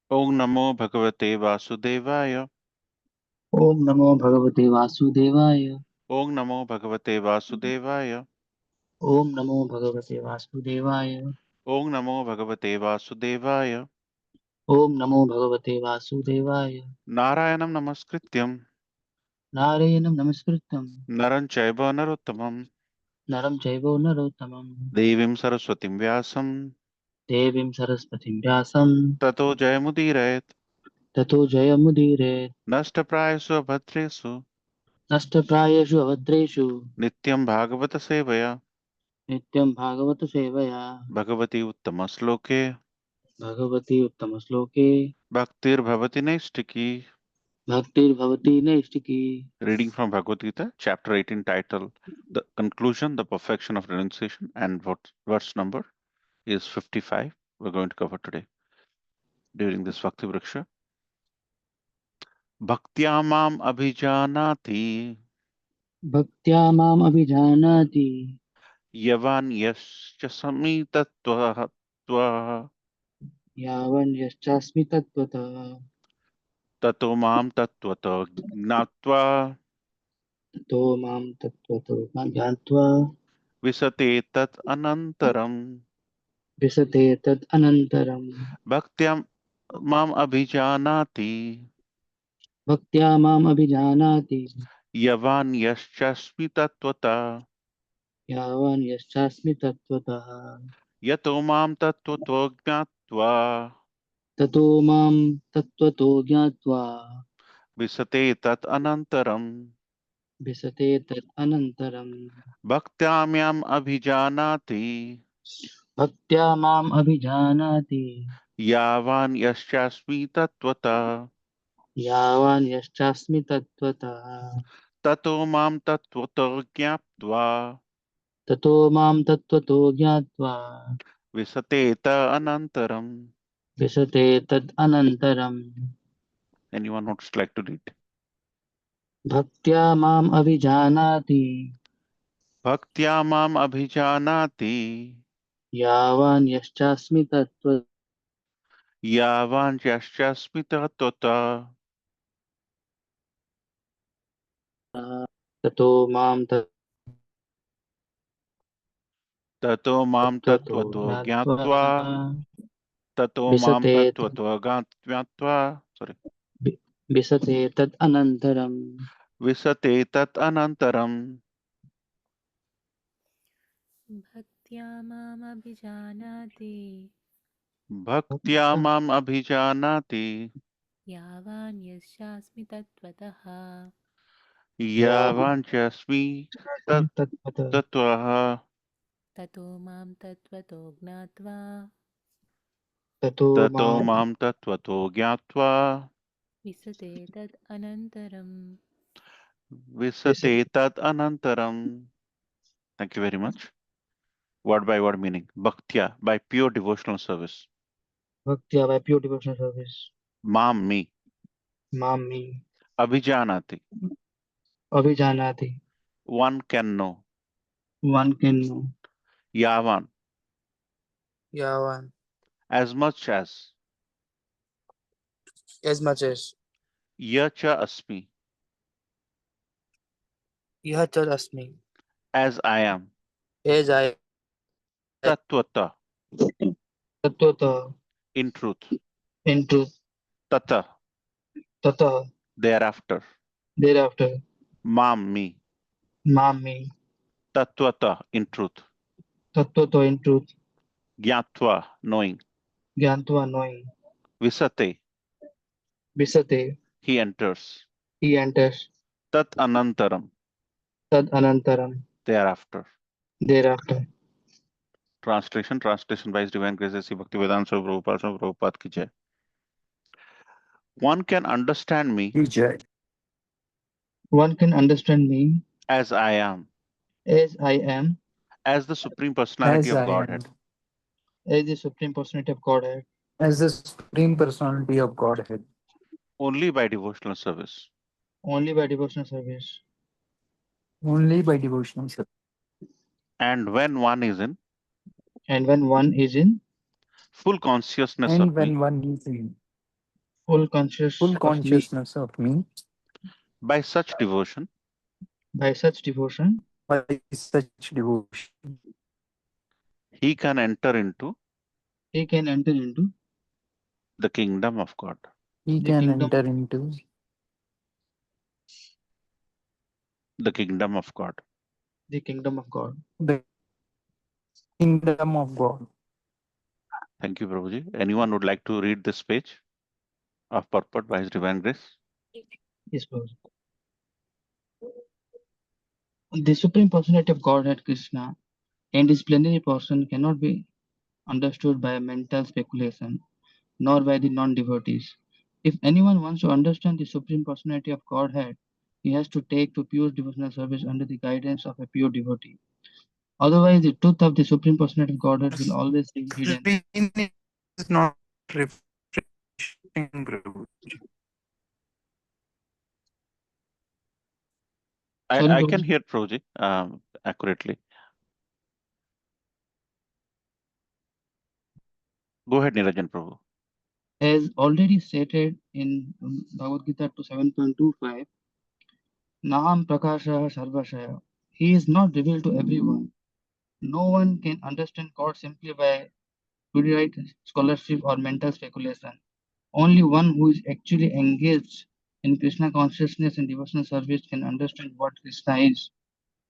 Om Namo Bhagavate Vasudevaya. Om Namo Bhagavate Vasudevaya. Om Namo Bhagavate Vasudevaya. Om Namo Bhagavate Vasudevaya. Om Namo Bhagavate Vasudevaya. Om Namo Bhagavate Vasudevaya. Narayanam Namaskrityam Narayanam Namaskritam. Naran Chaiva Narottamam Naram Chaivo Narottamam. Devim Saraswatim Vyasam Devim Saraswatim Vyasam. Tato Jayamudirayat Tato Jayamudire. Nashtaprayasu Bhadresu Nashtaprayashu Avadreshu. Nityam Bhagavata Sevaya Nityam Bhagavata Sevaya. Bhagavati Uttamasloke Bhagavati Uttamasloke. Bhaktir Bhavati Naistiki. Bhaktir Bhavati Naistiki. Reading from Bhagavad Gita, chapter 18, titled The Conclusion, the Perfection of Renunciation, and what verse number is 55. We're going to cover today during this Bhakti Vriksha. Bhaktya mam abhijanati Bhaktya Mam Abhijanati. yavan yascha samitatva Yavan Yaschasmi Tattvata. tato mam tattvata gnatva तो मां तत्त्वतो ज्ञात्वा visate tat anantaram. विशते तत् अनन्तरं Bhaktya mam abhijanati भक्त्या माम् अभिजानाति yavan yascha smitattvata यावान् यश्चास्मि तत्त्वतः yato mam tattvata gnatva ततो मां तत्त्वतो ज्ञात्वा visate tat anantaram. विशते तत् अनन्तरं Bhaktyamyam abhijanati भक्त्या माम् अभिजानाति yavan yaschasmi tattvata यावान् यश्चास्मि तत्त्वतः tato mam tattvata gyaptva ततो मां तत्त्वतो ज्ञात्वा visate ta anantaram. विशते तत् अनन्तरं Anyone would like to read? भक्त्या माम् अभिजानाति Bhaktyamam abhijanati यावान् यश्चास्मि तत्त्वतः yavan yaschasmi tattvata ततो मां tato mam तत्त्वतो tattvato ज्ञात्वा gyatva tato mam विशते tattvato gyatva sorry विशते तत् अनन्तरं visate tat anantaram. भक्त्या मामभिजानाति Bhaktyamam abhijanati यावान् यस्यास्मि तत्त्वतः yavan chasmi तत्त्वतः tattvaha ततो मां तत्त्वतो ज्ञात्वा ततो tato मां mam tattvato gyatva विशते तद् अनन्तरं visate tat anantaram. Thank you very much. Word by word meaning. Bhaktya, by pure devotional service. भक्त्या by pure devotional service Mam, me. मां मे Abhijanati, अभिजानाति one can know. one can know Yavan, Yavan, as much as. as much as Yacha asmi, Yacha Asmi, as I am. as I Tattvata, तत्त्वतः in truth. in truth Tata, ततः thereafter. thereafter Mam, me. मां मे Tattvata, in truth. तत्त्वतो in truth Gyatva, knowing. ज्ञात्वा knowing Visate, विशते he enters. he enters Tat anantaram, तद् अनन्तरं thereafter. thereafter Translation by His Divine Grace Sri Bhaktivedanta Swami Prabhupada ki jai. One can understand me one can understand me as I am, as I am as the Supreme Personality as of I Godhead, am, as the Supreme Personality of Godhead as the Supreme Personality of Godhead, only by devotional service. only by devotional service. only by devotional service. And when one is in And when one is in full consciousness And of me, when one is in full Full consciousness consciousness of me. By such devotion, by such devotion, By such devotion, he can enter into he can enter into the kingdom of God. he the can kingdom enter of into The kingdom of God. the kingdom of God. the kingdom of God. Thank you, Prabhuji. Anyone would like to read this page of purport by His Divine Grace? Yes, Lord. The Supreme Personality of Godhead Krishna and his plenary person cannot be understood by mental speculation, nor by the non-devotees. If anyone wants to understand the Supreme Personality of Godhead, he has to take to pure devotional service under the guidance of a pure devotee. Otherwise, the truth of the Supreme Personality of Godhead will always be hidden. Screen is not refreshing, Prabhu. Sorry, I can Prabhuji. hear Prabhuji accurately. Go ahead, Niranjan Prabhu. As already stated in Bhagavad Gita to 7.25, Naham Prakashah Sarvashaya. He is not revealed to everyone. No one can understand God simply by erudite scholarship or mental speculation. Only one who is actually engaged in Krishna consciousness and devotional service can understand what Krishna is.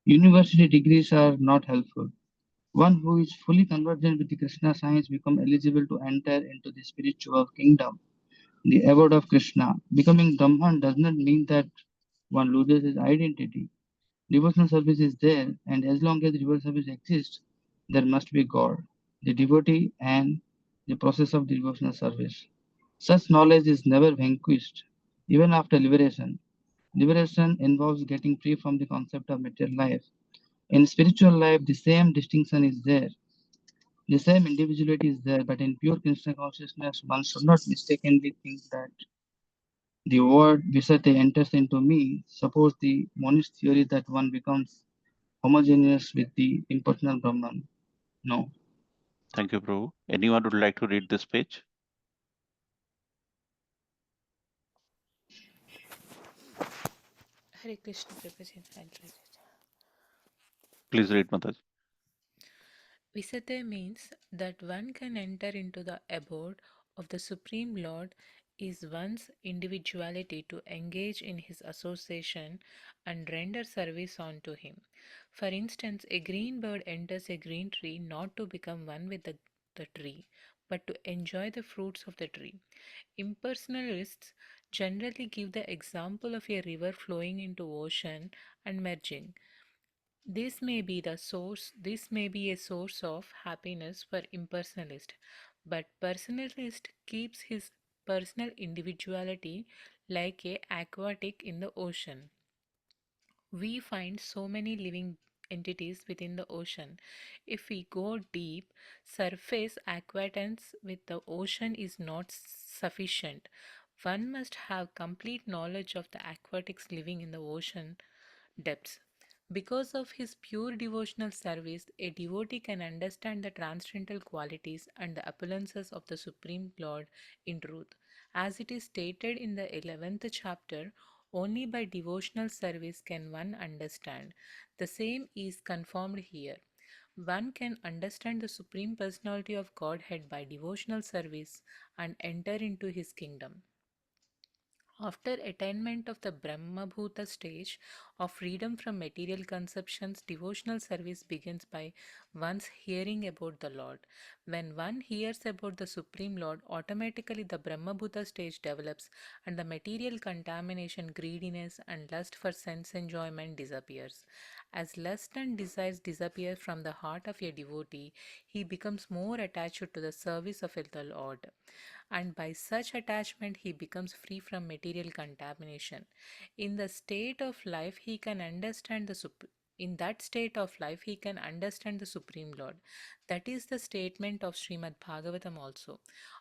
University degrees are not helpful. One who is fully conversant with the Krishna science become eligible to enter into the spiritual kingdom, the abode of Krishna. Becoming Brahman does not mean that one loses his identity. Devotional service is there, and as long as devotional service exists, there must be God, the devotee, and the process of devotional service. Such knowledge is never vanquished, even after liberation. Liberation involves getting free from the concept of material life. In spiritual life, the same distinction is there, the same individuality is there, but in pure Krishna consciousness, one should not mistakenly think that the word Visate enters into me. Suppose the monist theory that one becomes homogeneous with the impersonal Brahman. No. Thank you, Prabhu. Anyone would like to read this page? Hare Krishna, Prabhuji, I'll read it. Please read, Mataji. Visate means that one can enter into the abode of the Supreme Lord is one's individuality to engage in his association and render service unto him. For instance, a green bird enters a green tree not to become one with the tree, but to enjoy the fruits of the tree. Impersonalists generally give the example of a river flowing into ocean and merging. This may be a source of happiness for impersonalist, but personalist keeps his personal individuality like a aquatic in the ocean. We find so many living entities within the ocean. If we go deep, surface acquaintance with the ocean is not sufficient. One must have complete knowledge of the aquatics living in the ocean depths. Because of his pure devotional service, a devotee can understand the transcendental qualities and the opulences of the Supreme Lord in truth. As it is stated in the 11th chapter, only by devotional service can one understand. The same is confirmed here. One can understand the Supreme Personality of Godhead by devotional service and enter into his kingdom. After attainment of the Brahmabhuta stage of freedom from material conceptions, devotional service begins by one's hearing about the Lord. When one hears about the Supreme Lord, automatically the Brahmabhuta stage develops and the material contamination, greediness, and lust for sense enjoyment disappears. As lust and desires disappear from the heart of a devotee, he becomes more attached to the service of the Lord, and by such attachment he becomes free from material contamination. In the state of life he can understand the in that state of life he can understand the Supreme Lord. That is the statement of Srimad Bhagavatam also.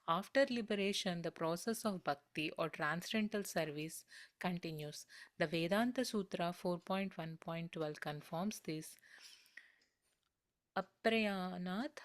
After liberation, the process of bhakti or transcendental service continues. The Vedanta Sutra 4.1.12 confirms this. Aprayanath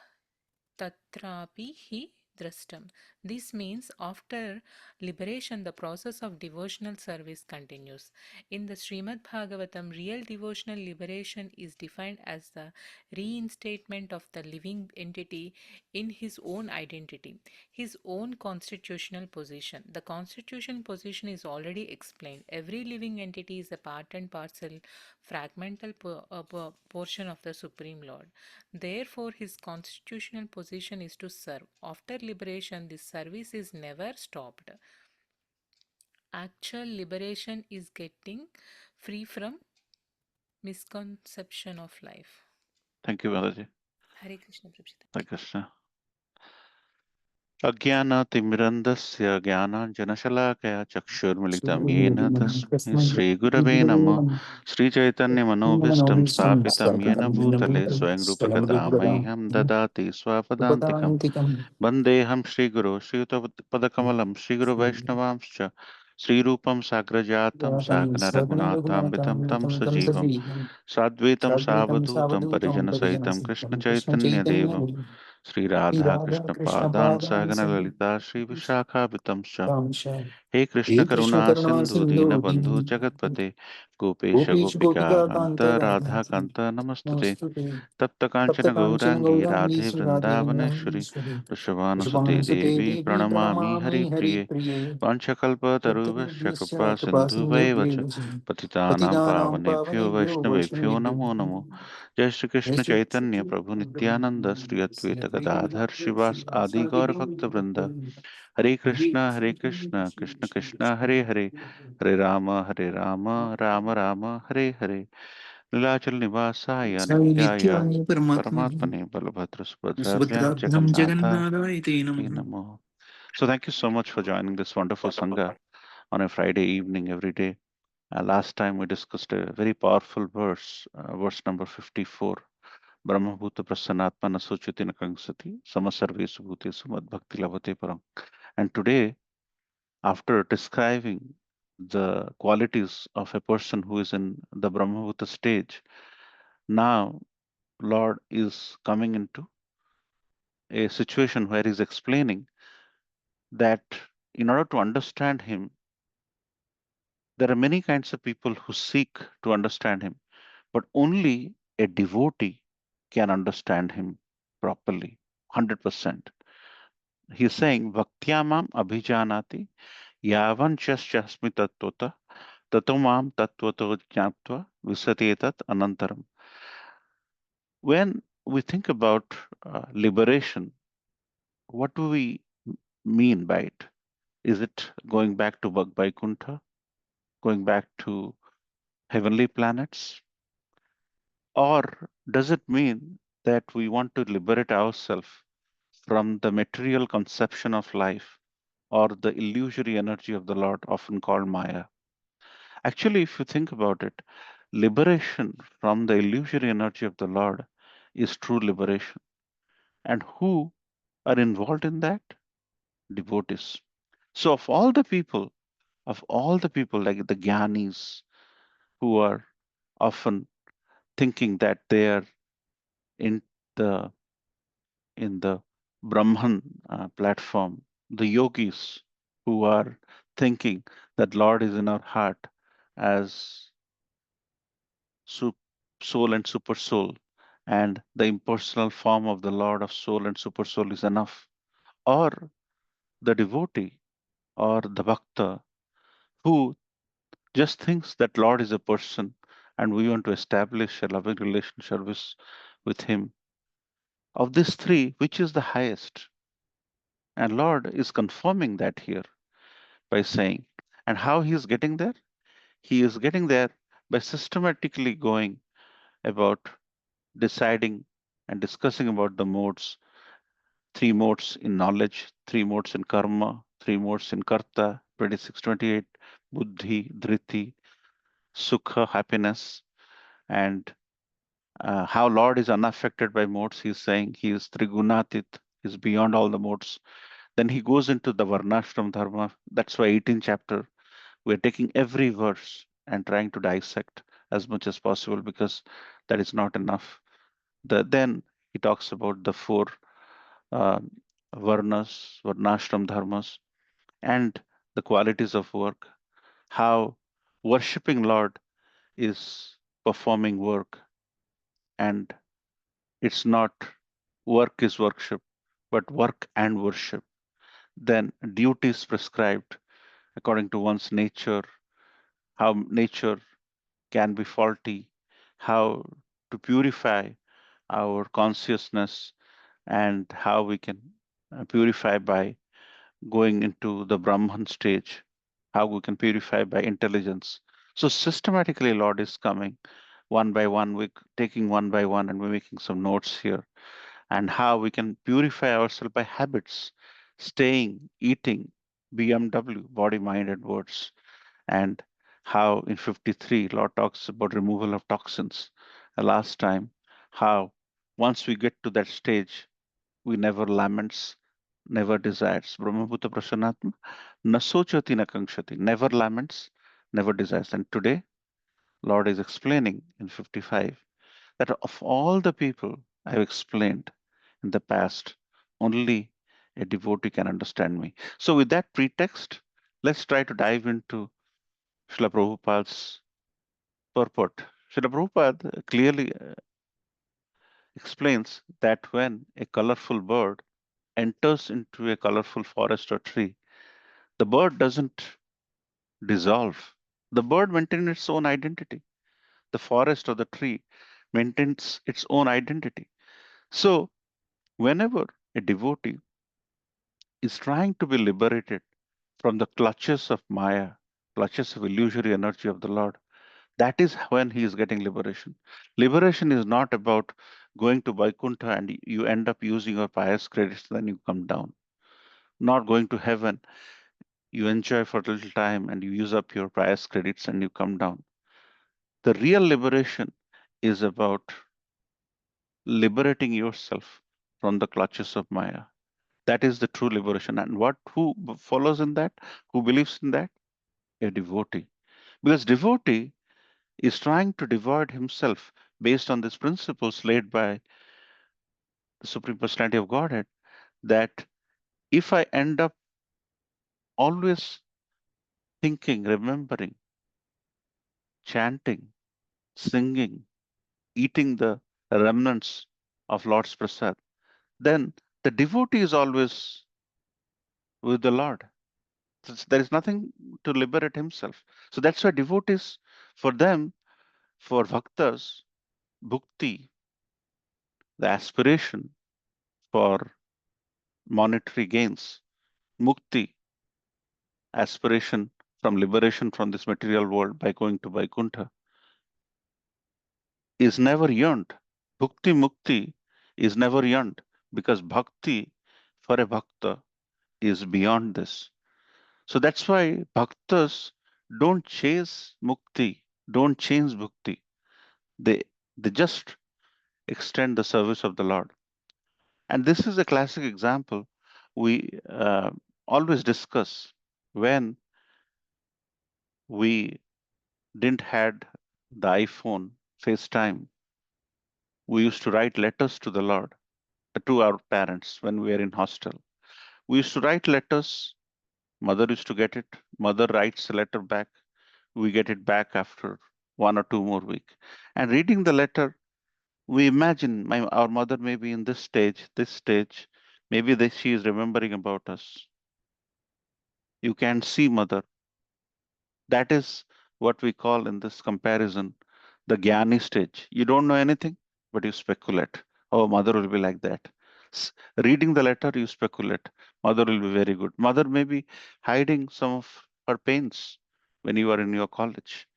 tatrapi hi drashtam. This means after liberation, the process of devotional service continues. In the Srimad Bhagavatam, real devotional liberation is defined as the reinstatement of the living entity in his own identity, his own constitutional position. The constitutional position is already explained. Every living entity is a part and parcel, fragmental portion of the Supreme Lord. Therefore, his constitutional position is to serve. After liberation, this service is never stopped. Actual liberation is getting free from misconception of life. Thank you, Mataji. Hare Krishna Prabhupada. Hare Krishna. अज्ञानतिमिरन्धस्य ज्ञानाञ्जनशलाकया चक्षुर्मिलितं येन तस्मै श्रीगुरवे नमः श्रीचैतन्यमनोभीष्टं स्थापितं येन भूतले स्वयं रूपकदा मह्यं ददाति स्वपदान्तिकं वन्देऽहं श्रीगुरो श्रीयुतपदकमलं श्रीगुरुवैष्णवांश्च श्रीरूपं साग्रजातं साकनरघुनाथान्वितं तं सजीवं साद्वैतं सावधूतं परिजनसहितं कृष्णचैतन्यदेवं श्रीराधाकृष्णपादान् सहगणललिता श्रीविशाखाभितंश्च हे कृष्ण करुणा सिन्धु दीनबन्धु जगत्पते गोपेश गोपिका कान्त राधाकान्त नमस्तुते तप्त काञ्चन गौराङ्गी राधे वृन्दावनेश्वरी वृषभानुसुते देवी प्रणमामि हरिप्रिये वाञ्छकल्पतरुभ्यश्च कृपा सिन्धुभैव च पतितानां पावनेभ्यो वैष्णवेभ्यो नमो नमो जय श्री कृष्ण चैतन्य प्रभु नित्यानंद श्री अद्वैत गदाधर शिवास आदि गौर भक्त वृंद हरे कृष्ण कृष्ण कृष्ण हरे हरे हरे राम राम राम हरे हरे नीलाचल निवासाय नित्याय नित्याय परमात्मा परमात्मने बलभद्र सुभद्राभ्यां सुभद्राभ्यां जगन्नाथाय जगन्नाथाय ते नमः. नमः. So thank you so much for joining this wonderful sangha on a Friday evening every day. Last time we discussed a very powerful verse, verse number 54. Brahmabhuta Prasanatmana Suchitina Kangsati Samasarvesu Bhutesu Madbhakti Labhate Param. And today, after describing the qualities of a person who is in the Brahmabhuta stage, now Lord is coming into a situation where he's explaining that in order to understand him, there are many kinds of people who seek to understand him, but only a devotee can understand him properly, 100%. He's saying, Bhaktyamam abhijanati yavanchasmi tattvata tatomam tattvato jnatva visatetat anantaram. When we think about liberation, what do we mean by it? Is it going back to Vaikuntha, going back to heavenly planets? Or does it mean that we want to liberate ourselves from the material conception of life or the illusory energy of the Lord, often called Maya? Actually, if you think about it, liberation from the illusory energy of the Lord is true liberation. And who are involved in that? Devotees. So, of all the people like the Gyanis who are often thinking that they are in the Brahman platform, the yogis who are thinking that Lord is in our heart as soul and super soul, and the impersonal form of the Lord of soul and super soul is enough, or the devotee or the bhakta who just thinks that Lord is a person and we want to establish a loving relationship with him. Of these three, which is the highest? And Lord is confirming that here by saying, and how he is getting there? He is getting there by systematically going about deciding and discussing about the modes, three modes in knowledge, three modes in karma, three modes in karta, 26, 28, buddhi, dhriti, sukha, happiness, and how Lord is unaffected by modes. He's saying he is trigunatit, is beyond all the modes. Then he goes into the varnashram dharma. That's why 18th chapter we're taking every verse and trying to dissect as much as possible because that is not enough. Then he talks about the four uh, varnas, varnashram dharmas, and the qualities of work, how worshipping Lord is performing work, and it's not work is worship, but work and worship. Then duties prescribed according to one's nature, how nature can be faulty, how to purify our consciousness, and how we can purify by going into the Brahman stage, how we can purify by intelligence. So systematically, Lord is coming one by one, we taking one by one, and we're making some notes here, and how we can purify ourselves by habits, staying, eating, BMW, body, mind, and words, and how in 53 Lord talks about removal of toxins. Last time, how once we get to that stage, we never laments, never desires. Brahmabhuta Prasannatma, nasochati nakangshati, never laments, never desires. And today, Lord is explaining in 55 that of all the people I've explained in the past, only a devotee can understand me. So, with that pretext, let's try to dive into Srila Prabhupada's purport. Srila Prabhupada clearly explains that when a colorful bird enters into a colorful forest or tree, the bird doesn't dissolve. The bird maintains its own identity. The forest or the tree maintains its own identity. So, whenever a devotee is trying to be liberated from the clutches of Maya, clutches of illusory energy of the Lord, that is when he is getting liberation. Liberation is not about going to Vaikuntha and you end up using your pious credits, then you come down. Not going to heaven, you enjoy for a little time and you use up your pious credits and you come down. The real liberation is about liberating yourself from the clutches of Maya. That is the true liberation. And what who follows in that? Who believes in that? A devotee. Because devotee is trying to divide himself based on these principles laid by the Supreme Personality of Godhead, that if I end up always thinking, remembering, chanting, singing, eating the remnants of Lord's Prasad, then the devotee is always with the Lord. There is nothing to liberate himself. So that's why devotees, for them, for bhaktas, bhukti, the aspiration for monetary gains, mukti, aspiration from liberation from this material world by going to Vaikuntha, is never yearned. Bhukti mukti is never yearned because bhakti for a bhakta is beyond this. So that's why bhaktas don't chase mukti, don't change bhukti. They they just extend the service of the Lord. And this is a classic example we always discuss when we didn't had the iPhone, FaceTime. We used to write letters to the Lord, to our parents when we were in hostel. We used to write letters. Mother used to get it. Mother writes a letter back. We get it back after 1 or 2 more weeks. And reading the letter, we imagine our mother may be in this stage. Maybe she is remembering about us. You can see mother. That is what we call in this comparison the Gyani stage. You don't know anything, but you speculate. Oh, mother will be like that. Reading the letter, you speculate. Mother will be very good. Mother may be hiding some of her pains when you are in your college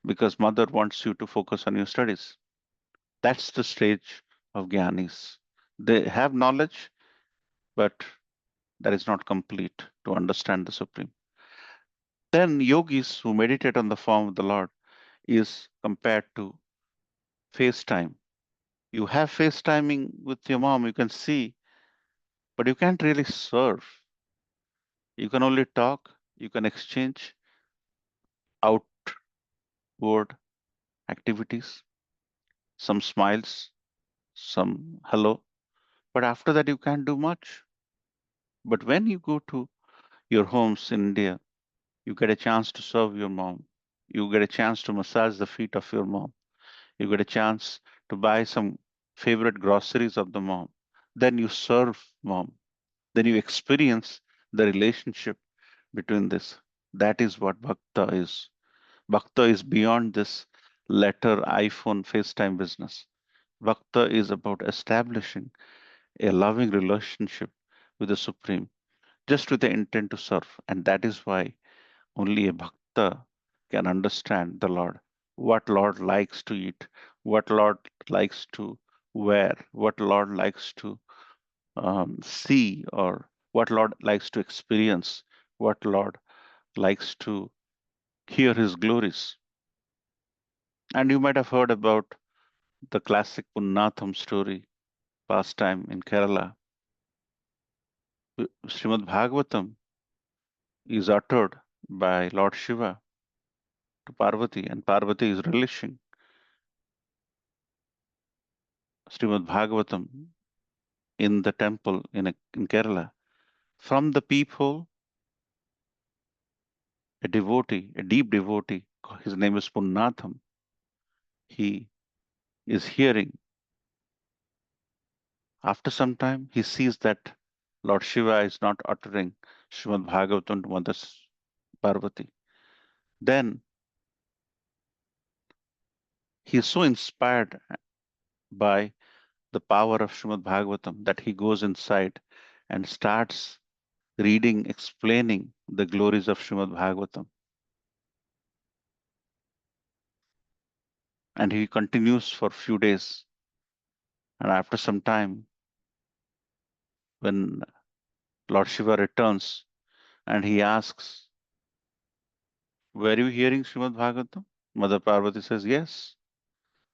because mother wants you to focus on your studies. That's the stage of Gyanis. They have knowledge, but that is not complete to understand the Supreme. Then yogis who meditate on the form of the Lord is compared to FaceTime. You have FaceTiming with your mom, you can see, but you can't really serve. You can only talk, you can exchange outward activities, some smiles, some hello, but after that, you can't do much. But when you go to your homes in India, you get a chance to serve your mom. You get a chance to massage the feet of your mom. You get a chance to buy some favorite groceries of the mom. Then you serve mom. Then you experience the relationship between this. That is what bhakta is. Bhakta is beyond this letter, iPhone, FaceTime business. Bhakta is about establishing a loving relationship with the Supreme, just with the intent to serve. And that is why only a bhakta can understand the Lord. What Lord likes to eat, what Lord likes to wear, what Lord likes to see, or what Lord likes to experience, what Lord likes to hear his glories. And you might have heard about the classic Punnatham story, pastime in Kerala. Srimad Bhagavatam is uttered by Lord Shiva to Parvati, and Parvati is relishing Srimad Bhagavatam in the temple in Kerala. From the people, a devotee, a deep devotee, his name is Punnatham, he is hearing. After some time, he sees that Lord Shiva is not uttering Srimad Bhagavatam to Mother Parvati. Then he is so inspired by the power of Srimad Bhagavatam that he goes inside and starts reading, explaining the glories of Srimad Bhagavatam. And he continues for a few days. And after some time, when Lord Shiva returns and he asks, were you hearing Srimad Bhagavatam? Mother Parvati says, yes,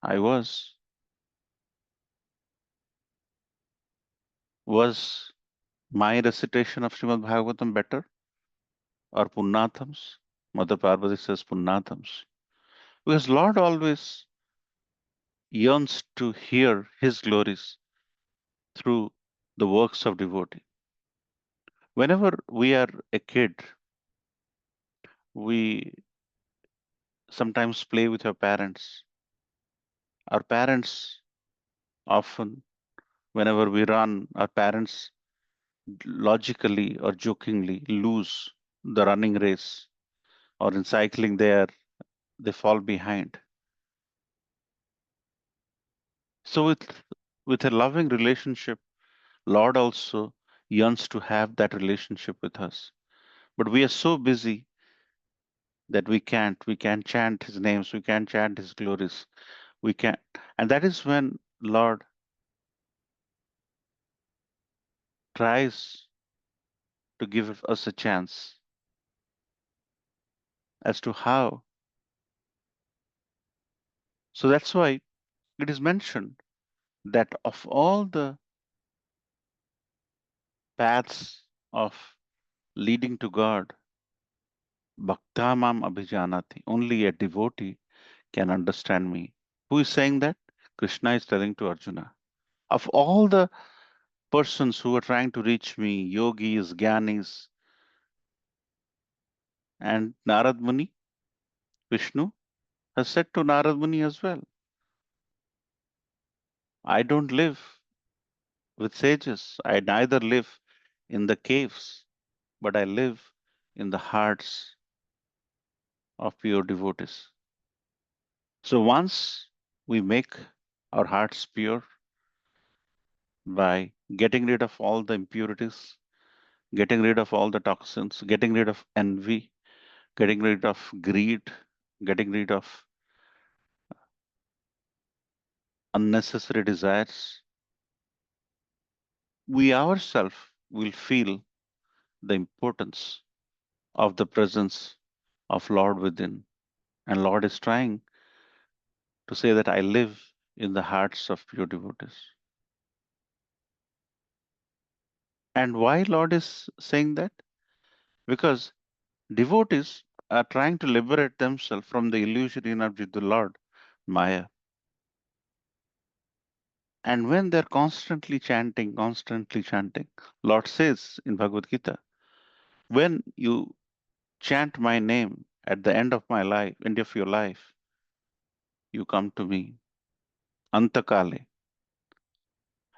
I was. Was my recitation of Srimad Bhagavatam better or Punnatham's? Mother Parvati says Punnatham's. Because Lord always yearns to hear his glories through the works of devotee. Whenever we are a kid, we sometimes play with our parents. Our parents often, whenever we run, our parents logically or jokingly lose the running race, or in cycling they fall behind. So with a loving relationship, Lord also yearns to have that relationship with us. But we are so busy that we can't chant his names, we can't chant his glories, we can't. And that is when Lord tries to give us a chance as to how. So that's why it is mentioned that of all the paths of leading to God, Bhaktamam Abhijanati, only a devotee can understand me. Who is saying that? Krishna is telling to Arjuna. Of all the persons who are trying to reach me, yogis, jnanis, and Narad Muni, Vishnu has said to Narad Muni as well, I don't live with sages. I neither live in the caves, but I live in the hearts of pure devotees. So once we make our hearts pure by getting rid of all the impurities, getting rid of all the toxins, getting rid of envy, getting rid of greed, getting rid of unnecessary desires, we ourselves will feel the importance of the presence of Lord within. And Lord is trying to say that I live in the hearts of pure devotees. And why Lord is saying that? Because devotees are trying to liberate themselves from the illusory energy of the Lord, Maya. And when they're constantly chanting, Lord says in Bhagavad Gita, when you chant my name at the end of your life, you come to me, Antakale.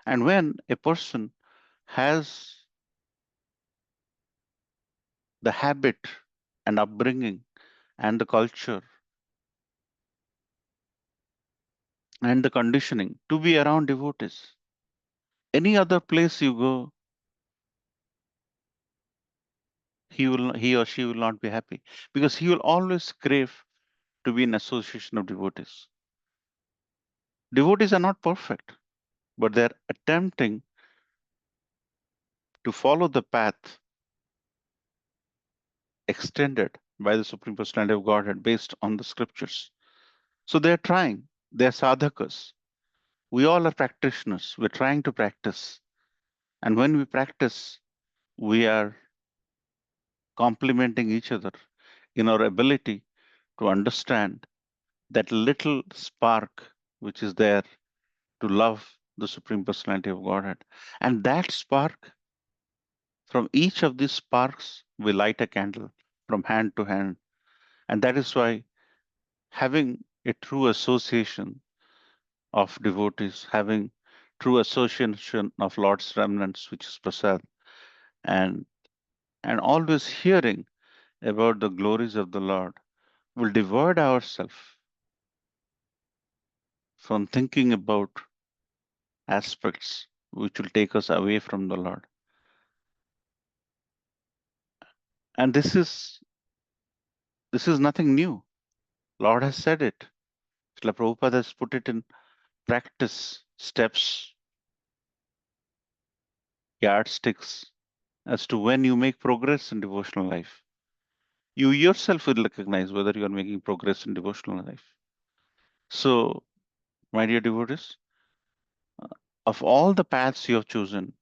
And when a person has the habit and upbringing and the culture and the conditioning to be around devotees, any other place you go, he or she will not be happy because he will always crave to be in association of devotees. Devotees are not perfect, but they're attempting to follow the path extended by the Supreme Personality of Godhead based on the scriptures. So they're trying, they're sadhakas. We all are practitioners. We're trying to practice. And when we practice, we are complementing each other in our ability to understand that little spark which is there to love the Supreme Personality of Godhead. And that spark, from each of these sparks, we light a candle from hand to hand. And that is why having a true association of devotees, having true association of Lord's remnants, which is prasad, and and always hearing about the glories of the Lord will divert ourselves from thinking about aspects which will take us away from the Lord. And this is nothing new. Lord has said it. Srila Prabhupada has put it in practice steps, yardsticks, as to when you make progress in devotional life. You yourself will recognize whether you are making progress in devotional life. So, my dear devotees, of all the paths you have chosen,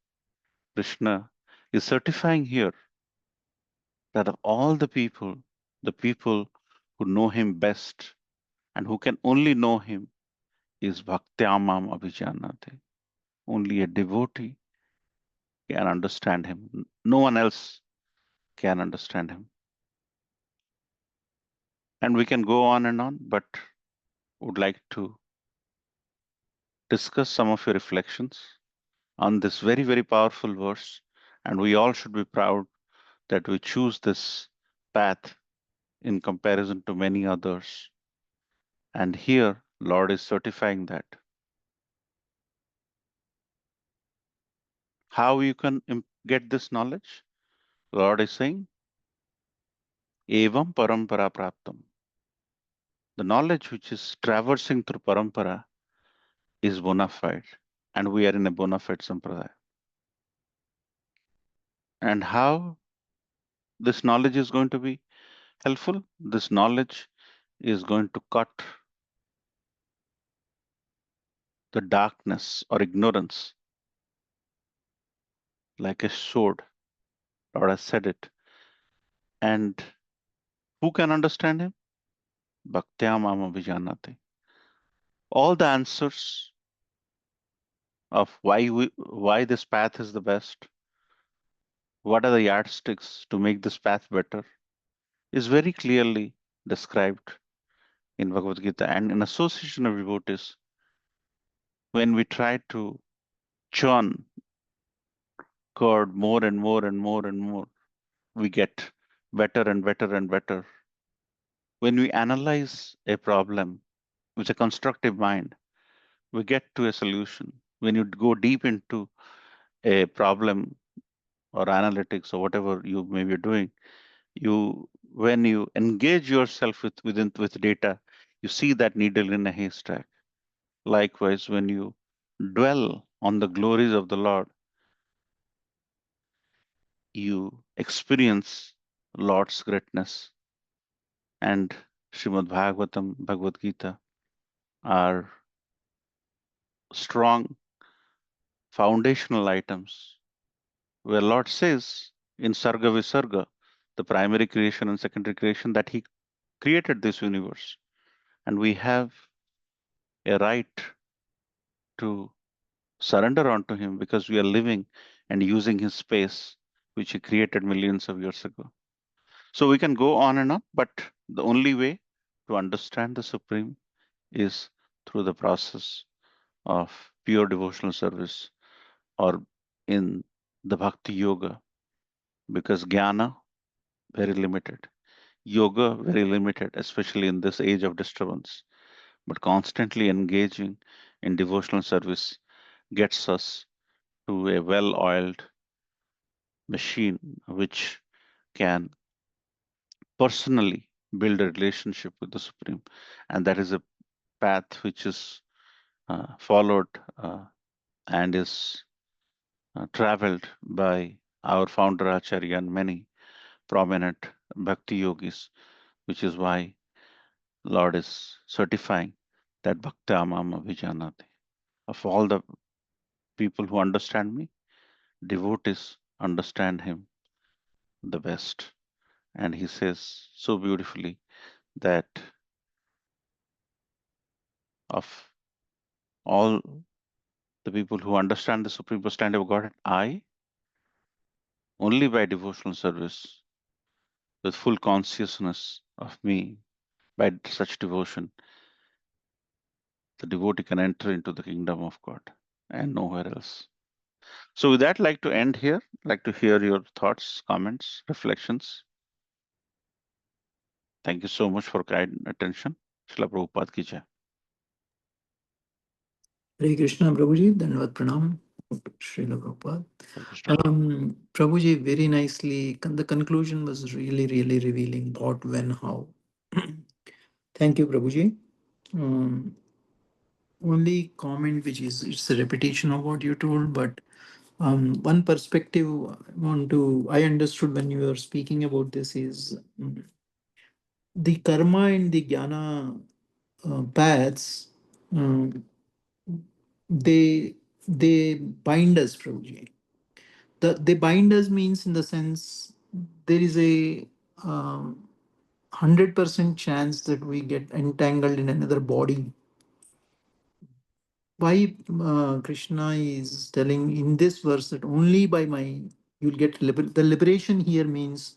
Krishna is certifying here that of all the people who know him best and who can only know him is Bhaktyamam Abhijanate. Only a devotee can understand him. No one else can understand him. And we can go on, but would like to discuss some of your reflections on this very, very powerful verse. And we all should be proud that we choose this path in comparison to many others. And here, Lord is certifying that. How you can get this knowledge? Lord is saying, Evam parampara praptam. The knowledge which is traversing through parampara is bona fide, and we are in a bona fide sampradaya. And how this knowledge is going to be helpful? This knowledge is going to cut the darkness or ignorance like a sword. Lord has said it. And who can understand him? Bhaktyam Vijanate. All the answers of why this path is the best, what are the yardsticks to make this path better, is very clearly described in Bhagavad Gita. And in association of devotees, when we try to churn curd more and more and more and more, we get better and better and better. When we analyze a problem with a constructive mind, we get to a solution. When you go deep into a problem or analytics or whatever you may be doing, when you engage yourself with data, you see that needle in a haystack. Likewise, when you dwell on the glories of the Lord, you experience Lord's greatness. And Srimad Bhagavatam, Bhagavad Gita are strong foundational items where Lord says in Sarga Visarga, the primary creation and secondary creation, that He created this universe. And we have a right to surrender onto him, because we are living and using his space, which he created millions of years ago. So we can go on and on, but the only way to understand the Supreme is through the process of pure devotional service, or in the Bhakti Yoga, because Jnana, very limited, Yoga, very limited, especially in this age of disturbance. But constantly engaging in devotional service gets us to a well oiled machine which can personally build a relationship with the Supreme. And that is a path which is followed and is traveled by our founder Acharya and many prominent bhakti yogis, which is why Lord is certifying that Bhakta Amama Vijanati. Of all the people who understand me, devotees understand him the best. And he says so beautifully that of all the people who understand the Supreme Personality of Godhead, I, only by devotional service, with full consciousness of me, by such devotion, the devotee can enter into the kingdom of God and nowhere else. So, with that, I'd like to end here. I'd like to hear your thoughts, comments, reflections. Thank you so much for kind attention. Srila Prabhupada ki jai. Hare Krishna, Prabhuji. Dandavat pranam. Srila Prabhupada. Hare Krishna. Prabhuji, very nicely, the conclusion was really, really revealing what, when, how. Thank you, Prabhuji. Only comment which is, it's a repetition of what you told, but one perspective I understood when you were speaking about this is the karma and the jnana paths, um, they bind us, Prabhuji. They bind us means in the sense there is a 100% chance that we get entangled in another body. Why Krishna is telling in this verse that only by my you'll get the liberation here means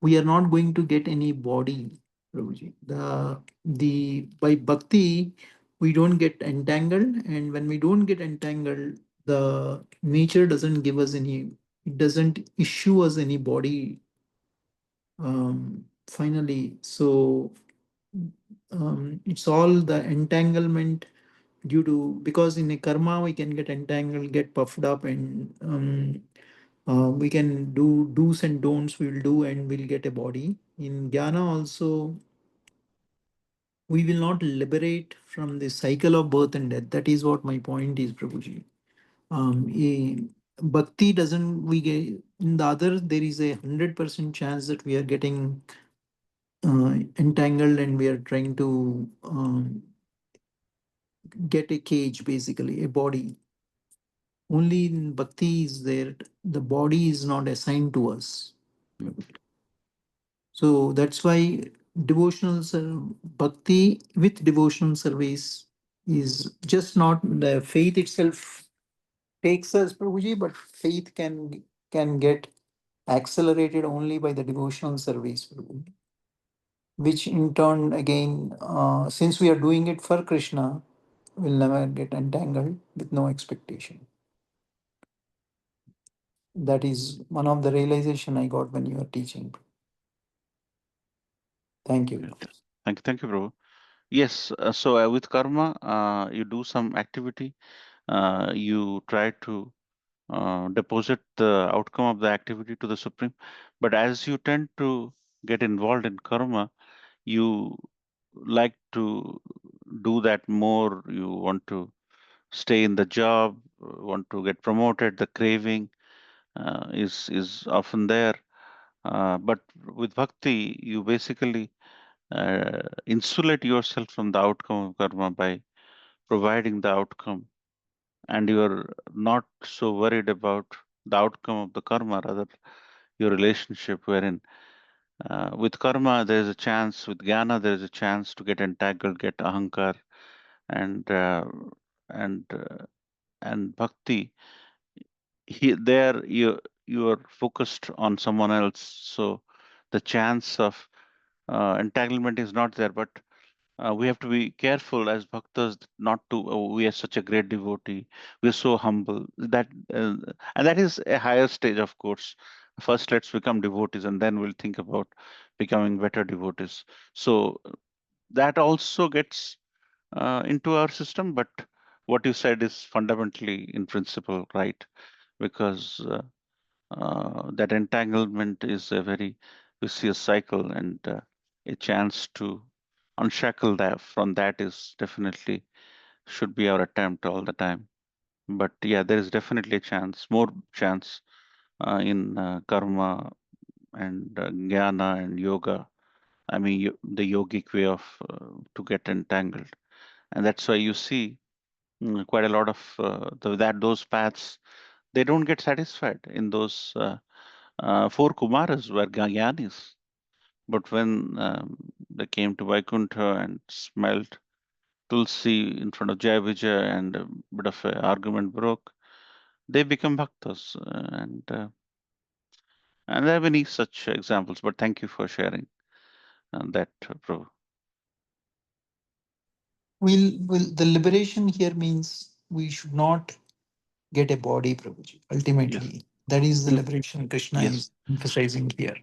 we are not going to get any body, Prabhuji. The by bhakti we don't get entangled, and when we don't get entangled, the nature doesn't give us any. It doesn't issue us any body. Finally, so it's all the entanglement due to, because in a karma we can get entangled, get puffed up, and we can do do's and don'ts we will do and we'll get a body. In jnana also, we will not liberate from the cycle of birth and death. That is what my point is, Prabhuji. Bhakti doesn't, we get, in the other, there is a 100% chance that we are getting entangled and we are trying to get a cage, basically, a body. Only in bhakti is there, the body is not assigned to us. So that's why bhakti with devotional service is just not the faith itself takes us, Prabhuji, but faith can get accelerated only by the devotional service, Prabhuji. Which in turn again, since we are doing it for Krishna, will never get entangled with no expectation. That is one of the realization I got when you are teaching. Thank you. Thank you, Prabhu. Yes, so with karma, you do some activity, you try to deposit the outcome of the activity to the Supreme. But as you tend to get involved in karma, you like to do that more. You want to stay in the job, want to get promoted. The craving is often there. But with bhakti, you basically insulate yourself from the outcome of karma by providing the outcome, and you're not so worried about the outcome of the karma, rather your relationship, wherein with karma there is a chance, with jnana there is a chance to get entangled, get ahankar, and and bhakti, there you are focused on someone else, so the chance of entanglement is not there. But we have to be careful as bhaktas not to. Oh, we are such a great devotee. We are so humble. And that is a higher stage, of course. First, let's become devotees, and then we'll think about becoming better devotees. So that also gets into our system. But what you said is fundamentally, in principle, right, because that entanglement is a very vicious cycle, and a chance to unshackle that from that is definitely should be our attempt all the time. But yeah, there is definitely a chance, more chance in karma and jnana and yoga. I mean, the yogic way of to get entangled, and that's why you see quite a lot of those paths, they don't get satisfied in those four Kumaras were Gyanis. But when they came to Vaikuntha and smelled Tulsi in front of Jai Vijay and a bit of an argument broke, they become bhaktas. And there are many such examples. But thank you for sharing that, Prabhu. The liberation here means we should not get a body, Prabhuji. Yes. Ultimately, that is the Mm, liberation Krishna yes, is emphasizing here.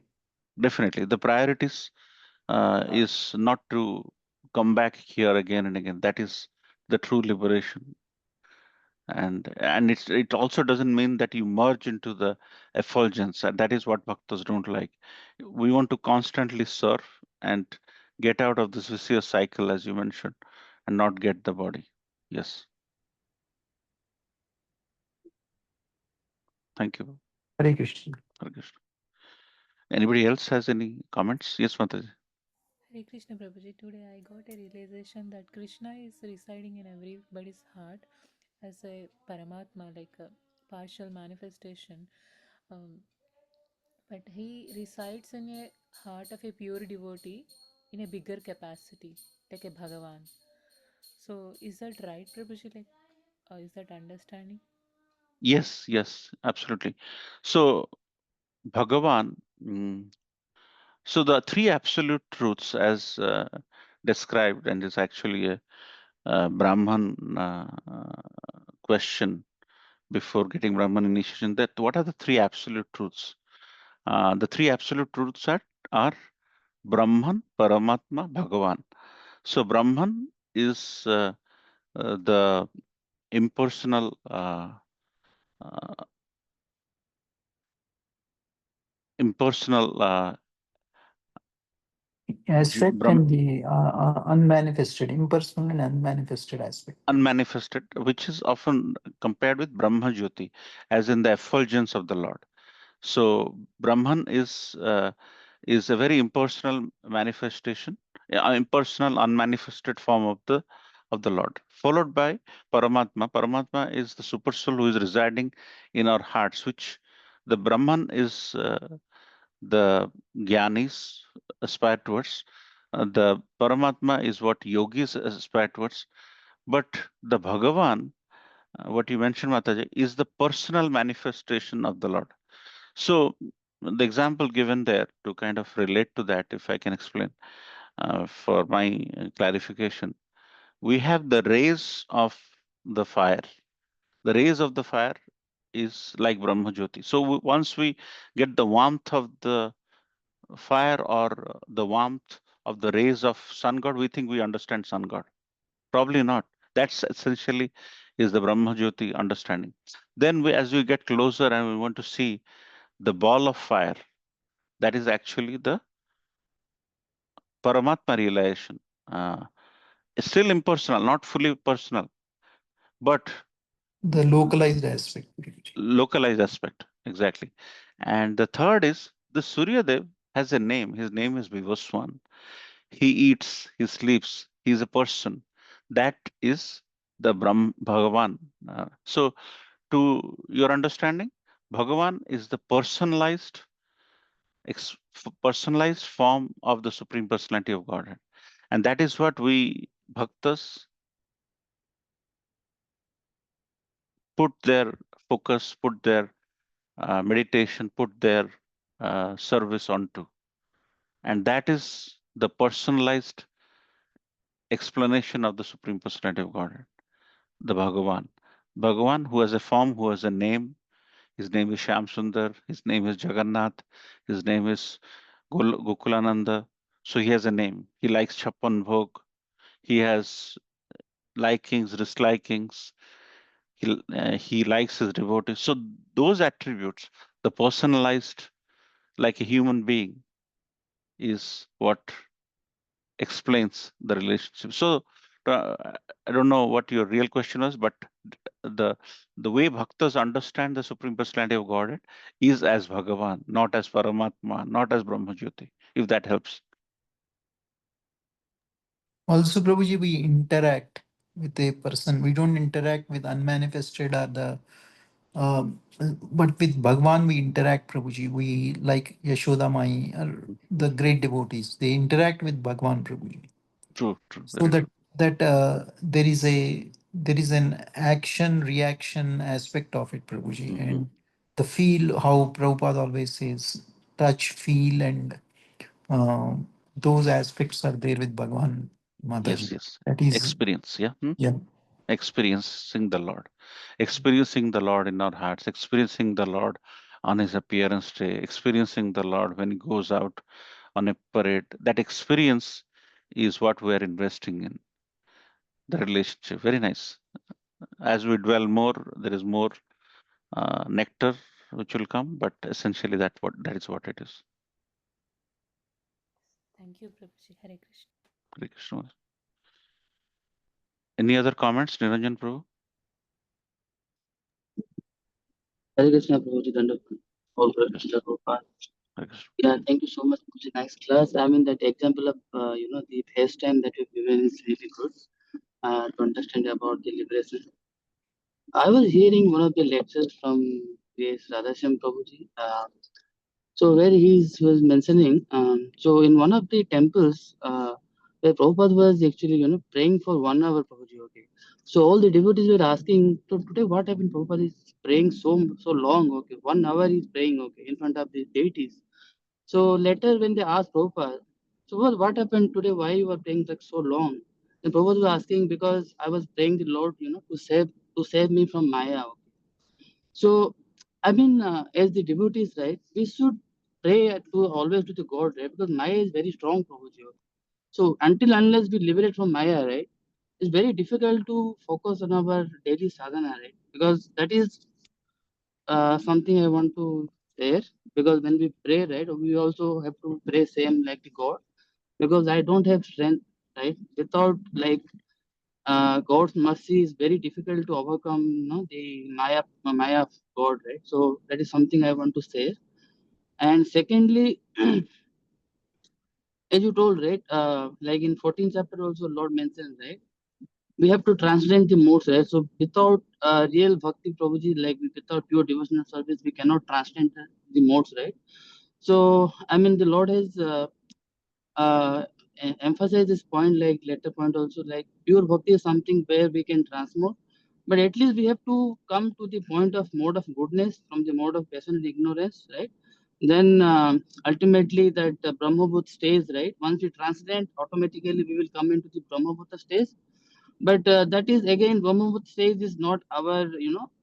definitely. The priorities is not to come back here again and again. That is the true liberation. And it also doesn't mean that you merge into the effulgence, and that is what bhaktas don't like. We want to constantly serve and get out of this vicious cycle, as you mentioned, and not get the body. Yes. Thank you. Hare Krishna. Hare Krishna. Anybody else has any comments? Yes, Mataji. Hare Krishna Prabhuji, today I got a realization that Krishna is residing in everybody's heart as a Paramatma, like a partial manifestation. Um, but he resides in a heart of a pure devotee in a bigger capacity, like a Bhagavan. So, is that right, Prabhuji? Like, is that understanding? Yes, yes, absolutely. So Bhagavan, so the three absolute truths as described, and is actually a Brahman question before getting Brahman initiation, that what are the three absolute truths? The three absolute truths are Brahman, Paramatma, Bhagavan. So Brahman is the impersonal uh, impersonal Aspect Brahm, and the unmanifested, impersonal and unmanifested aspect. unmanifested, which is often compared with Brahma Jyoti, as in the effulgence of the Lord. So Brahman is a very impersonal manifestation, impersonal, unmanifested form of the Lord, followed by Paramatma. Paramatma is the super soul who is residing in our hearts, which the Brahman is the Gyanis aspire towards. The Paramatma is what yogis aspire towards. But the Bhagavan, what you mentioned, Mataji, is the personal manifestation of the Lord. So the example given there to kind of relate to that, if I can explain for my clarification, we have the rays of the fire. The rays of the fire is like Brahma Jyoti. So once we get the warmth of the fire or the warmth of the rays of sun god, we think we understand sun god. Probably not. That's essentially is the Brahma Jyoti understanding. Then as we get closer and we want to see the ball of fire, that is actually the Paramatma realization. It's still impersonal, not fully personal, but The localized aspect, Prabhuji. localized aspect. Exactly. And the third is the Surya Dev has a name. His name is Vivaswan. He eats, he sleeps, he is a person. That is the Bhagavan. So, to your understanding, Bhagavan is the personalized form of the Supreme Personality of Godhead. And that is what we bhaktas put their focus, put their meditation, put their service onto. And that is the personalized explanation of the Supreme Personality of Godhead, the Bhagavan. Bhagavan, who has a form, who has a name. His name is Shyam Sundar. His name is Jagannath. His name is Gokulananda. So he has a name. He likes Chappan Bhog. He has likings, dislikings. He likes his devotees. So those attributes, the personalized, like a human being, is what explains the relationship. So I don't know what your real question was, but the the way bhaktas understand the Supreme Personality of Godhead is as Bhagavan, not as Paramatma, not as Brahmajyoti, if that helps. Also, Prabhuji, we interact with a person. We don't interact with unmanifested or the. But with Bhagwan, we interact, Prabhuji. We like Yashoda Mai or the great devotees. They interact with Bhagwan, Prabhuji. True, true, So very true. that there is an action reaction aspect of it, Prabhuji, Hmm. and the feel how Prabhupada always says touch, feel, and those aspects are there with Bhagwan Yes, Mataji. yes. That is, Experience, yeah. yeah. Experiencing the Lord, experiencing the Lord in our hearts, experiencing the Lord on His appearance day, experiencing the Lord when He goes out on a parade. That experience is what we are investing in the relationship. Very nice. As we dwell more, there is more nectar which will come, but essentially that is what it is. Thank you, Prabhuji. Hare Krishna. Hare Krishna. Any other comments, Niranjan Prabhu? Hare Krishna, Prabhuji, Dandavat. All Yes. Krishna Prabhupada. Hare Krishna. Yeah, thank you so much. It was a nice class. I mean, that example of, the FaceTime that you've given is really good to understand about the liberation. I was hearing one of the lectures from this Radhashyam Prabhuji. So where was mentioning, so in one of the temples, where Prabhupada was actually, praying for 1 hour, Prabhuji, okay. So all the devotees were asking, so today what happened? Prabhupada is praying so long, okay. 1 hour he's praying, okay, in front of the deities. So later when they asked Prabhupada, so what happened today? Why you are praying like so long? And Prabhupada was asking, because I was praying the Lord, to save me from Maya. Okay. So, I mean, as the devotees, right, we should pray to always to the God, right? Because Maya is very strong, Prabhuji. So, until unless we liberate from Maya, right, it's very difficult to focus on our daily sadhana, right? Because that is something I want to share. Because when we pray, right, we also have to pray same like the God. Because I don't have strength, right? Without like God's mercy is very difficult to overcome, the Maya of God, right? So that is something I want to say. And secondly, as you told, right, like in 14th chapter also Lord mentions, right, we have to transcend the modes, right? So without real bhakti, Prabhuji, like without pure devotional service, we cannot transcend the modes, right? So I mean, the Lord has emphasize this point, like later point also, like pure bhakti is something where we can transmute, but at least we have to come to the point of mode of goodness from the mode of passion and ignorance, right? Then ultimately that Brahmabhut stage, right? Once we transcend, automatically we will come into the Brahmabhuta stage. But that is again, Brahmabhut stage is not our,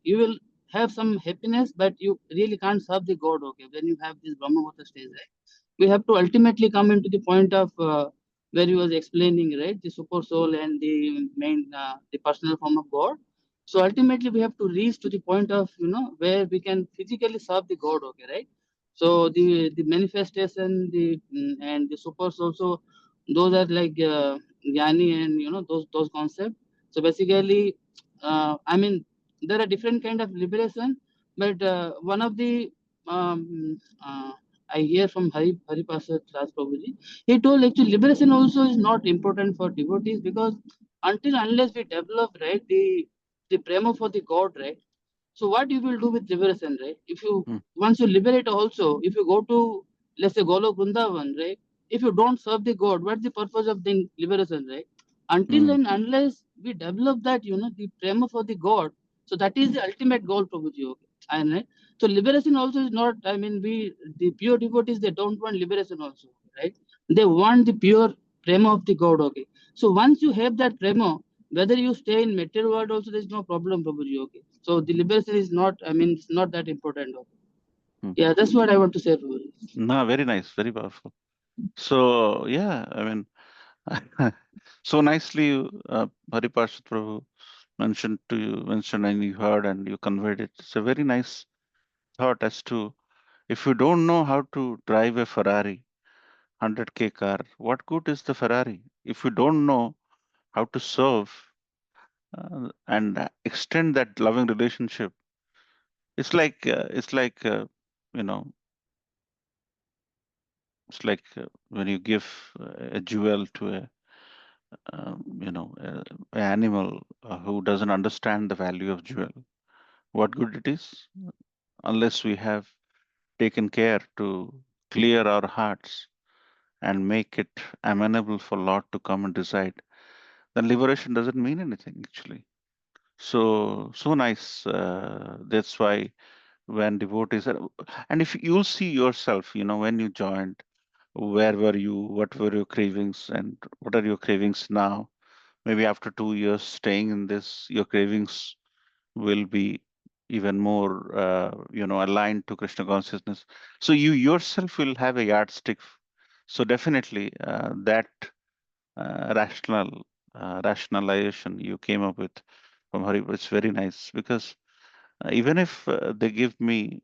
you will have some happiness, but you really can't serve the God, okay, when you have this Brahmabhuta stage, right? We have to ultimately come into the point of where he was explaining, right, the super soul and the main the personal form of God. So ultimately we have to reach to the point of, where we can physically serve the God, okay, right? So the manifestation, and the super soul, so those are like jnani, and those concepts. So basically, I mean, there are different kind of liberation, but one of the I hear from Hari Prasad Das Prabhuji. He told actually liberation also is not important for devotees, because until unless we develop, right, the prema for the God, right? So what you will do with liberation, right? If you Hmm. once you liberate also, if you go to, let's say, Golok Vrindavan, right? If you don't serve the God, what's the purpose of the liberation, right? Until Hmm. and unless we develop that, the prema for the God, So that is the ultimate goal, Prabhuji. Okay. And so liberation also is not, I mean, the pure devotees, they don't want liberation also, right? They want the pure prema of the God. Okay. So once you have that prema, whether you stay in material world also, there's no problem, Prabhuji. Okay. So the liberation is not, I mean, it's not that important. Okay. Hmm. Yeah, that's what I want to say, Prabhuji. No, very nice, very powerful. So yeah, I mean, so nicely, Hariparshad Prabhu mentioned, and you heard and you conveyed it. It's a very nice thought as to if you don't know how to drive a Ferrari 100K car, what good is the Ferrari? If you don't know how to serve and extend that loving relationship, it's like you know, it's like when you give a jewel to a an animal who doesn't understand the value of jewel. What good it is unless we have taken care to clear our hearts and make it amenable for Lord to come and decide, then liberation doesn't mean anything actually. So nice. That's why when devotees are, and if you'll see yourself, when you joined, where were you? What were your cravings, and what are your cravings now? Maybe after 2 years staying in this, your cravings will be even more, aligned to Krishna consciousness. So you yourself will have a yardstick. So definitely that rationalization you came up with from Hari, it's very nice because even if they give me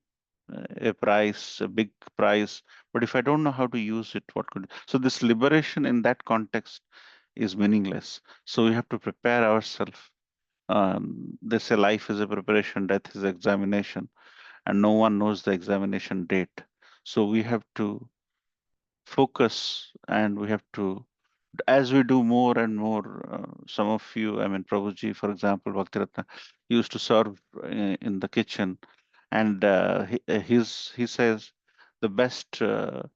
a price, a big price, but if I don't know how to use it, what could? So this liberation in that context is meaningless. So we have to prepare ourselves. They say life is a preparation, death is examination, and no one knows the examination date. So we have to focus and we have to, as we do more and more, some of you, I mean, Prabhuji, for example, Bhaktiratna, used to serve in the kitchen, and he says the best, the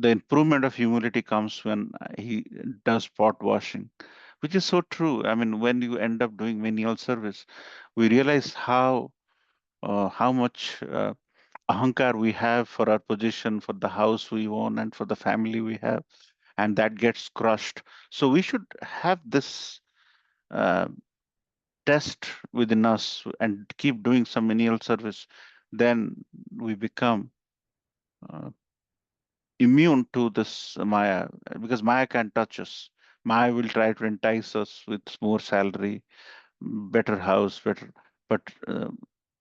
improvement of humility comes when he does pot washing, which is so true. I mean, when you end up doing menial service, we realize how much ahankar we have for our position, for the house we own, and for the family we have, and that gets crushed. So we should have this uh, test within us and keep doing some menial service. Then we become uh, immune to this Maya because Maya can touch us. Maya will try to entice us with more salary, better house, better, but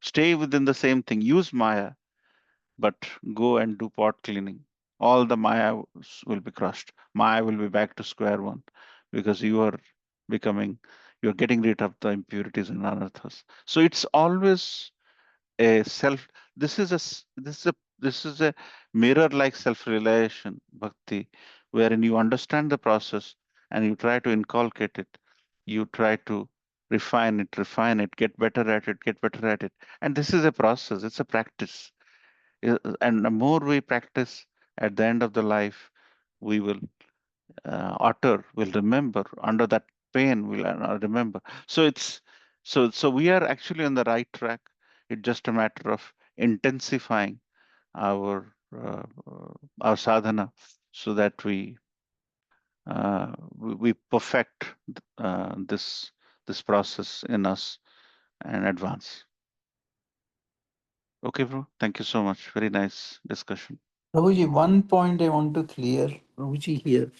stay within the same thing. Use Maya, but go and do pot cleaning. All the Maya will be crushed. Maya will be back to square one because becoming, you're getting rid of the impurities and anarthas. So it's always a self. This is a mirror like self-realization bhakti, wherein you understand the process and you try to inculcate it. You try to refine it, get better at it, get better at it. And this is a process. It's a practice. And the more we practice, at the end of the life, we will utter, will remember. Under that pain, will remember. So we are actually on the right track. It's just a matter of intensifying our our sadhana so that we perfect this process in us and advance. Okay, bro. Thank you so much. Very nice discussion. Prabhuji, one point I want to clear, Prabhuji, here.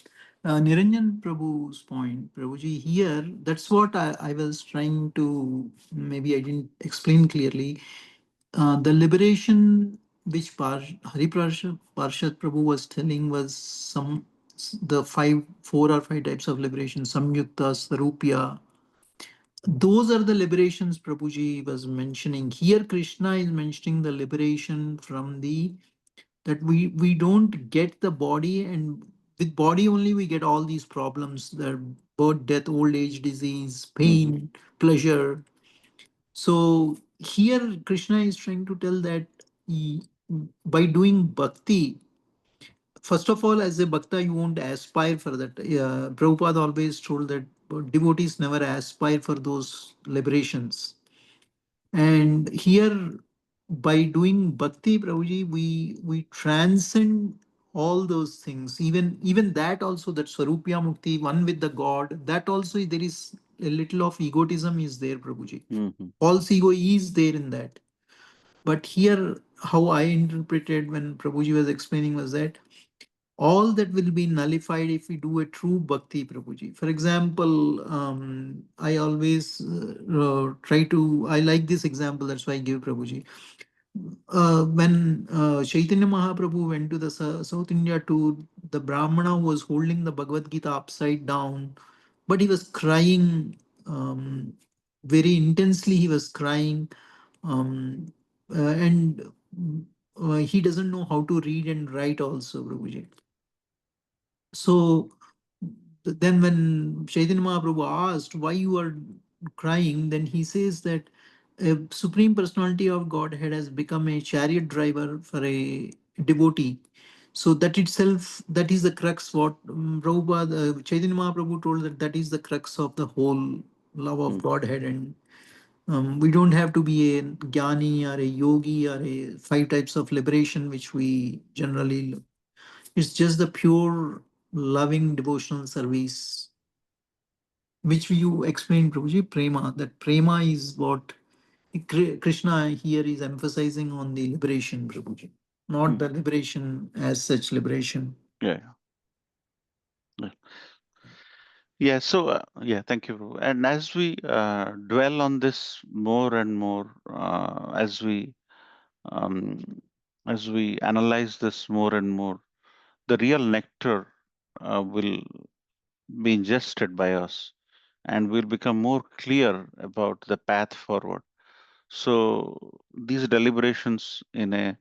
Niranjan Prabhu's point, Prabhuji, here, that's what I was trying to, maybe I didn't explain clearly. The liberation which Parshad Prabhu was telling was the four or five types of liberation, Samyukta, Sarupya. Those are the liberations Prabhuji was mentioning. Here, Krishna is mentioning the liberation from the that we don't get the body, and with body only we get all these problems, the birth, death, old age, disease, pain, pleasure. So here Krishna is trying to tell that he- by doing bhakti, first of all, as a bhakta, you won't aspire for that. Prabhupada always told that devotees never aspire for those liberations. And here, by doing bhakti, Prabhuji, we transcend all those things. Even that also, that Swarupya Mukti, one with the God, that also there is a little of egotism is there, Prabhuji. Mm-hmm. False ego is there in that. But here, how I interpreted when Prabhuji was explaining was that all that will be nullified if we do a true bhakti, Prabhuji. For example, I always try to, I like this example, that's why I give Prabhuji. When Chaitanya Mahaprabhu went to the South India tour, the Brahmana who was holding the Bhagavad Gita upside down, but he was crying very intensely, he was crying. Um, and he doesn't know how to read and write also, Prabhuji. So then when Chaitanya Mahaprabhu asked why you are crying, then he says that a Supreme Personality of Godhead has become a chariot driver for a devotee. So that itself, that is the crux. What Prabhupada, Chaitanya Mahaprabhu told that that is the crux of the whole love of Godhead. And we don't have to be a jnani or a yogi or a five types of liberation which we generally look. It's just the pure loving devotional service, which you explained, Prabhuji, prema. That prema is what Krishna here is emphasizing on the liberation, Prabhuji, not the liberation as such liberation. Yeah. Yeah. Yeah. So, yeah, thank you, Prabhu. And as we dwell on this more and more, um, as we analyze this more and more, the real nectar will be ingested by us, and we'll become more clear about the path forward. So, these deliberations in a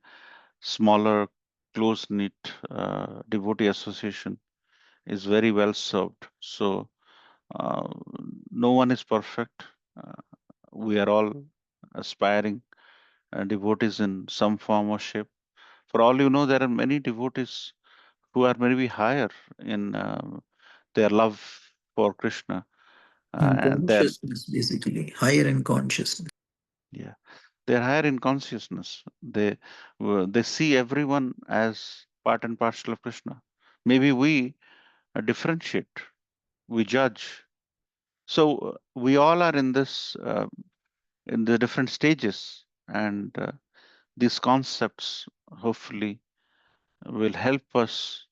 smaller, close knit devotee association is very well served. So, uh, no one is perfect. Uh, we are all aspiring devotees in some form or shape. For all you know, there are many devotees who are maybe higher in their love for Krishna, In and then consciousness, basically, higher in consciousness. yeah, they're higher in consciousness. They see everyone as part and parcel of Krishna. Maybe we differentiate, we judge. So we all are in this in the different stages, and these concepts hopefully will help us.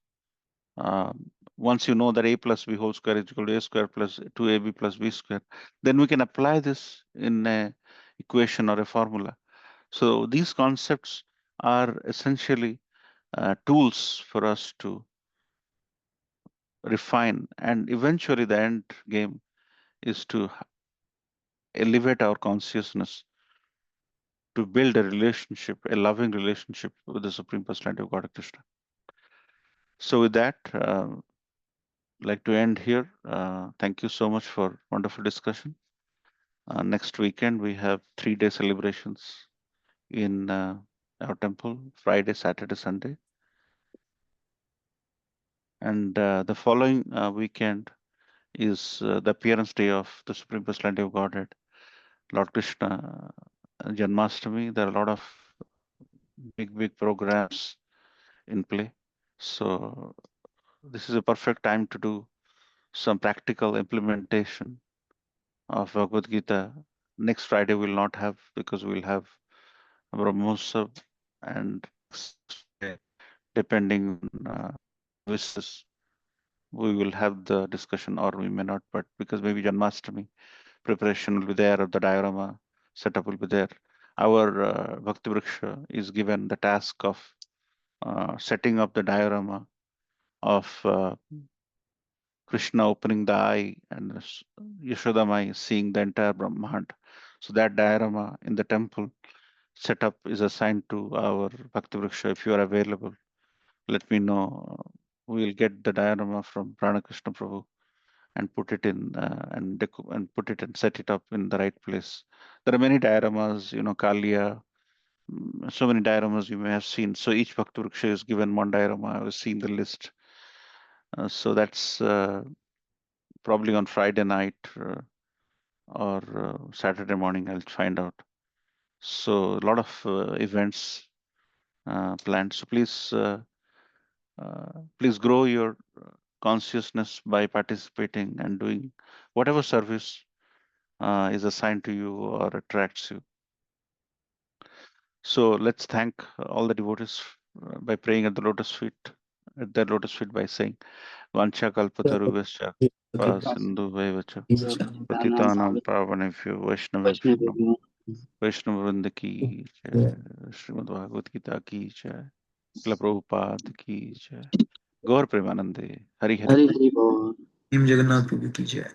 Once you know that a plus b whole square is equal to a square plus 2ab plus b square, then we can apply this in a equation or a formula. So these concepts are essentially tools for us to refine, and eventually the end game is to elevate our consciousness to build a relationship, a loving relationship with the Supreme Personality of God Krishna. So with that, like to end here. Thank you so much for wonderful discussion. Next weekend we have 3 day celebrations in our temple, Friday, Saturday, Sunday, and the following weekend is the appearance day of the Supreme Personality of Godhead, Lord Krishna, Janmashtami. There are a lot of big programs in play. So this is a perfect time to do some practical implementation of Bhagavad Gita. Next Friday we'll not have, because we'll have Brahmosab, and next Friday, depending on services, we will have the discussion, or we may not, but because maybe Janmashtami preparation will be there, or the diorama setup will be there. Our Bhakti Vriksha is given the task of setting up the diorama of Krishna opening the eye and Yashodamai seeing the entire Brahmand. So that diorama in the temple setup is assigned to our Bhakti Vriksha. If you are available, let me know. We'll get the diorama from Prana Krishna Prabhu and put it in and put it and set it up in the right place. There are many dioramas, Kalia, so many dioramas you may have seen. So each Bhakti Vriksha is given one diorama. I was seeing the list. So that's probably on Friday night or Saturday morning. I'll find out. So a lot of events planned. So please grow your consciousness by participating and doing whatever service is assigned to you or attracts you. So let's thank all the devotees by praying at their lotus feet by saying Vancha kalpatarubhascha pa sindhu vacha patitanam pavanebhyo vaishnavebhyo namo वैष्णव की जय श्रीमद् भागवत गीता की जय शिला प्रभुपाद की जय गौर प्रेमानंदे Hari Hari Hari बोल Hari Bol. Jagannatha Prabhu ki jai.